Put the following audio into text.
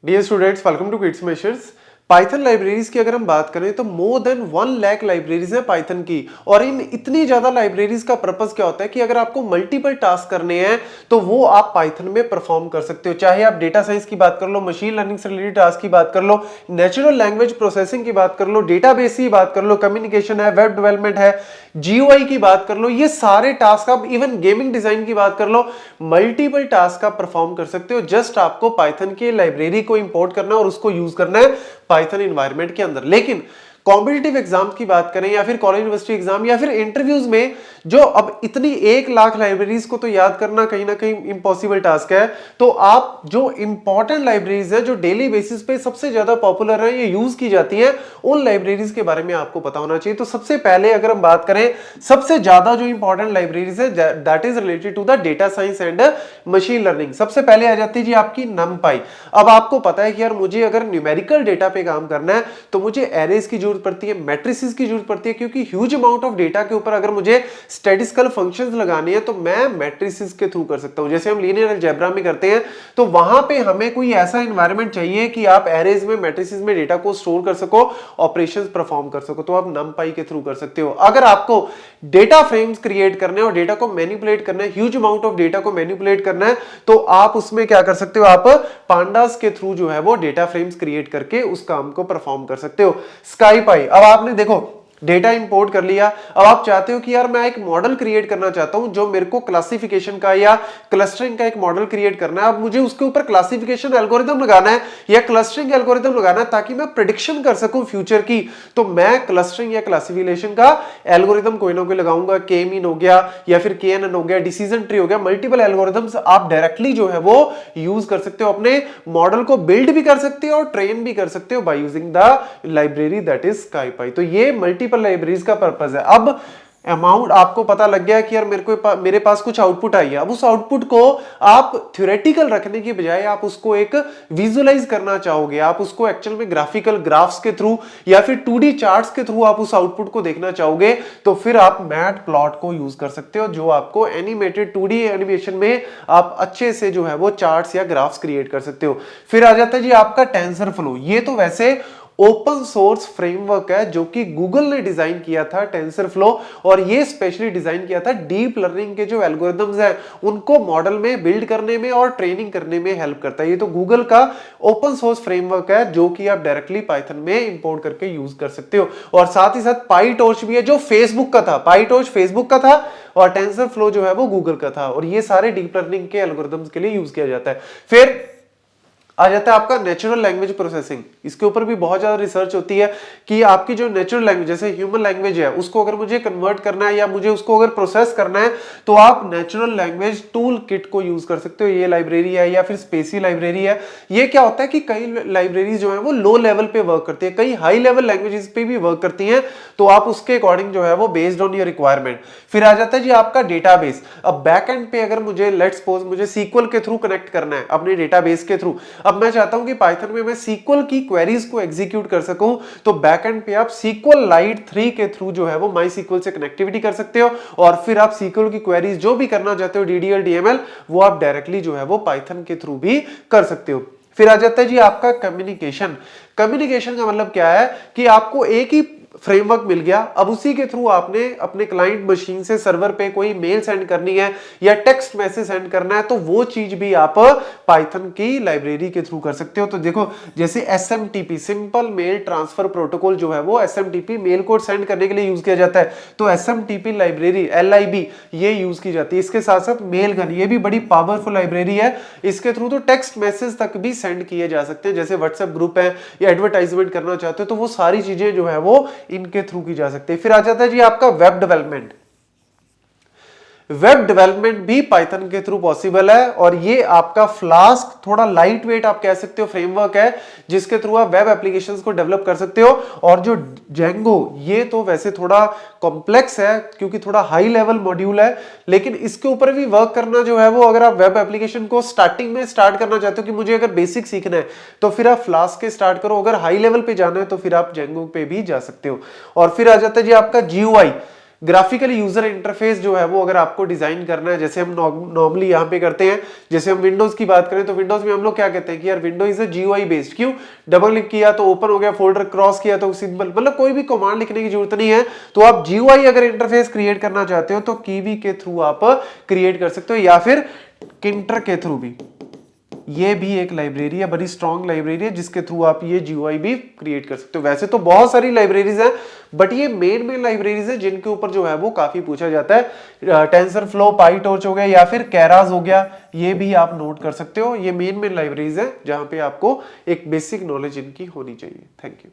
Dear students, welcome to kids measures. Python libraries की अगर हम बात करें तो मोर देन 1 लाख लाइब्रेरीज है पाइथन की। और इन इतनी ज्यादा लाइब्रेरीज का पर्पस क्या होता है कि अगर आपको मल्टीपल टास्क करने हैं तो वो आप पाइथन में परफॉर्म कर सकते हो। चाहे आप डेटा साइंस की बात कर लो, मशीन लर्निंग से रिलेटेड टास्क की बात कर लो, नेचुरल लैंग्वेज प्रोसेसिंग की बात कर लो, डेटाबेस की बात कर लो, कम्युनिकेशन है, वेब डेवलपमेंट है, जीयूआई की बात कर लो, ये सारे टास्क आप इवन गेमिंग डिजाइन की बात कर लो, मल्टीपल टास्क आप परफॉर्म कर सकते हो। जस्ट आपको पाइथन की लाइब्रेरी को इंपोर्ट करना है और उसको यूज करना है पाइथन एनवायरनमेंट के अंदर। लेकिन कॉम्पिटिटिव एग्जाम की बात करें या फिर कॉलेज यूनिवर्सिटी एग्जाम या फिर इंटरव्यूज में जो अब इतनी 1 लाख लाइब्रेरीज को तो याद करना कहीं ना कहीं इंपॉसिबल टास्क है। तो आप जो इंपॉर्टेंट लाइब्रेरीज है, जो डेली बेसिस पे सबसे ज्यादा पॉपुलर है, ये यूज की जाती है, उन लाइब्रेरीज के बारे में आपको पता होना चाहिए। तो सबसे पहले अगर हम बात करें सबसे ज्यादा जो इंपॉर्टेंट लाइब्रेरीज है that is related to the data science and machine learning. सबसे पहले आ जाती है जी आपकी नमपाई। अब आपको पता है कि यार मुझे अगर न्यूमेरिकल डेटा पे काम करना है तो मुझे एरेज की जरूरत पड़ती है, मैट्रिसेस की जरूरत पड़ती है, क्योंकि ह्यूज अमाउंट ऑफ डेटा के ऊपर अगर मुझे स्टैटिस्टिकल फंक्शंस लगाने हैं तो मैं मैट्रिसेस के थ्रू कर सकता हूं। जैसे हम लीनियर अलजेब्रा में करते हैं तो वहां पे हमें कोई ऐसा एनवायरनमेंट चाहिए कि आप एरेज में, मैट्रिसेस में डेटा को स्टोर कर सको, ऑपरेशंस परफॉर्म कर सको, तो आप नमपाई के थ्रू कर सकते हो। अगर आपको डेटा फ्रेम्स क्रिएट करने और डेटा को मैनिपुलेट करना है, ह्यूज अमाउंट ऑफ डेटा को मैनिपुलेट करना है, तो आप उसमें क्या कर सकते हो, आप पांडास के थ्रू जो है वो डेटा फ्रेम्स क्रिएट करके उस काम को परफॉर्म कर सकते हो। स्काईपाई, अब आपने देखो डेटा इंपोर्ट कर लिया, अब आप चाहते हो कि यार मैं एक मॉडल क्रिएट करना चाहता हूं जो मेरे को क्लासिफिकेशन का या क्लस्टरिंग का एक मॉडल क्रिएट करना है। अब मुझे उसके ऊपर क्लासिफिकेशन एल्गोरिथम लगाना है या क्लस्टरिंग एल्गोरिथम लगाना है ताकि मैं प्रेडिक्शन कर सकूं फ्यूचर की, तो मैं क्लस्टरिंग या क्लासिफिकेशन का एल्गोरिथम कोई ना कोई लगाऊंगा। के मीन हो गया या फिर केएनएन हो गया, डिसीजन ट्री हो गया, मल्टीपल एल्गोरिथम्स आप डायरेक्टली जो है वो यूज कर सकते हो, अपने मॉडल को बिल्ड भी कर सकते हो और ट्रेन भी कर सकते हो by using the library that is SciPy. तो ये मल्टीपल लाइब्रेरीज का पर्पस है। अब अमाउंट आपको पता लग गया कि यार मेरे पास कुछ आउटपुट आई है। अब उस आउटपुट को आप थ्योरेटिकल रखने की बजाय आप उसको एक विजुअलाइज करना चाहोगे, आप उसको एक्चुअल में ग्राफिकल ग्राफ्स के थ्रू या फिर 2D चार्ट्स के थ्रू आप उस आउटपुट को देखना चाहोगे, तो फिर आप मैट प्लॉट को यूज कर सकते हो, जो आपको एनिमेटेड 2D एनिमेशन में आप अच्छे से जो है वो चार्ट्स या ग्राफ्स क्रिएट कर सकते हो। फिर आ जाता है जी आपका टेंसरफ्लो। ये तो वैसे ओपन सोर्स फ्रेमवर्क है जो कि गूगल ने डिजाइन किया था, टेंसरफ्लो, और ये स्पेशली डिजाइन किया था डीप लर्निंग के जो एल्गोरिथम्स हैं उनको मॉडल में बिल्ड करने में और ट्रेनिंग करने में हेल्प करता है। ये तो गूगल का ओपन सोर्स फ्रेमवर्क है जो कि आप डायरेक्टली पाइथन में इंपोर्ट करके यूज कर सकते हो। और साथ ही साथ पाईटॉर्च भी है जो फेसबुक का था, पाईटॉर्च फेसबुक का था और टेंसरफ्लो जो है वो गूगल का था, और ये सारे डीप लर्निंग के एल्गोरिथम्स के लिए यूज किया जाता है। फिर आ जाता है आपका नेचुरल लैंग्वेज प्रोसेसिंग। इसके ऊपर भी बहुत ज्यादा रिसर्च होती है कि आपकी जो नेचुरल लैंग्वेज जैसे ह्यूमन लैंग्वेज है उसको अगर मुझे कन्वर्ट करना है या मुझे उसको अगर प्रोसेस करना है तो आप नेचुरल लैंग्वेज टूल किट को यूज कर सकते हो। ये लाइब्रेरी है या फिर स्पेसी लाइब्रेरी है। ये क्या होता है कि कई लाइब्रेरीज जो है वो लो लेवल पे वर्क करती है, कई हाई लेवल लैंग्वेजेस पे भी वर्क करती हैं, तो आप उसके अकॉर्डिंग जो है वो बेस्ड ऑन योर रिक्वायरमेंट। फिर आ जाता है जी आपका डेटाबेस। अब बैक एंड पे अगर मुझे लेट्स सपोज मुझे सीक्वल के थ्रू कनेक्ट करना है अपने डेटाबेस के थ्रू, अब मैं चाहता हूं कि पाइथन में मैं सीक्वल की क्वेरीज को एग्जीक्यूट कर सकूं, तो बैकएंड पे आप सीक्वल लाइट 3 के थ्रू जो है वो माई सीक्वल से कनेक्टिविटी कर सकते हो, और फिर आप सीक्वल की क्वेरीज जो भी करना चाहते हो डीडीएल डीएमएल वो आप डायरेक्टली जो है वो पाइथन के थ्रू भी कर सकते हो। फिर आ जाता है जी आपका कम्युनिकेशन। कम्युनिकेशन का मतलब क्या है कि आपको एक ही फ्रेमवर्क मिल गया, अब उसी के थ्रू आपने अपने क्लाइंट मशीन से सर्वर पे कोई मेल सेंड करनी है या टेक्स्ट मैसेज सेंड करना है, तो वो चीज भी आप पाइथन की लाइब्रेरी के थ्रू कर सकते हो। तो देखो जैसे SMTP, simple mail transfer protocol जो है वो एसएमटीपी मेल कोड सेंड करने के लिए यूज किया जाता है, तो एसएमटीपी लाइब्रेरी LIB ये यूज की जाती है। इसके साथ साथ मेल गन ये भी बड़ी पावरफुल लाइब्रेरी है, इसके थ्रू तो टेक्स्ट मैसेज तक भी सेंड किए जा सकते हैं, जैसे व्हाट्सएप ग्रुप है या एडवर्टाइजमेंट करना चाहते हो तो वो सारी चीजें जो है वो इनके थ्रू की जा सकती है। फिर आ जाता है जी आपका वेब डेवलपमेंट। वेब डेवलपमेंट भी पाइथन के थ्रू पॉसिबल है, और ये आपका फ्लास्क थोड़ा लाइट वेट आप कह सकते हो फ्रेमवर्क है जिसके थ्रू आप वेब एप्लीकेशंस को डेवलप कर सकते हो। और जो जेंगो ये तो वैसे थोड़ा कॉम्प्लेक्स है क्योंकि थोड़ा हाई लेवल मॉड्यूल है, लेकिन इसके ऊपर भी वर्क करना जो है वो, अगर आप वेब एप्लीकेशन को स्टार्टिंग में स्टार्ट करना चाहते हो कि मुझे अगर बेसिक सीखना है तो फिर आप फ्लास्क के स्टार्ट करो, अगर हाई लेवल पे जाना है तो फिर आप जेंगो पे भी जा सकते हो। और फिर आ जाता है जी आपका जीयूआई। ग्राफिकल यूजर इंटरफेस जो है वो अगर आपको डिजाइन करना है, जैसे हम नॉर्मली यहाँ पे करते हैं, जैसे हम विंडोज की बात करें तो विंडोज में हम लोग क्या कहते हैं कि यार window is a GUI based. क्यों? डबल क्लिक किया तो ओपन हो गया, फोल्डर क्रॉस किया तो सिंपल, मतलब कोई भी कमांड लिखने की जरूरत नहीं है। तो आप जीयूआई अगर इंटरफेस क्रिएट करना चाहते हो तो कीवी के थ्रू आप क्रिएट कर सकते हो, या फिर किंटर के थ्रू भी। ये भी एक लाइब्रेरी है, बड़ी स्ट्रॉन्ग लाइब्रेरी है, जिसके थ्रू आप ये जीयूआई भी क्रिएट कर सकते हो। वैसे तो बहुत सारी लाइब्रेरीज हैं, बट ये मेन लाइब्रेरीज है जिनके ऊपर जो है वो काफी पूछा जाता है। टेंसरफ्लो, पाईटॉर्च हो गया, या फिर केरास हो गया, ये भी आप नोट कर सकते हो। ये मेन लाइब्रेरीज है जहां पे आपको एक बेसिक नॉलेज इनकी होनी चाहिए। Thank you.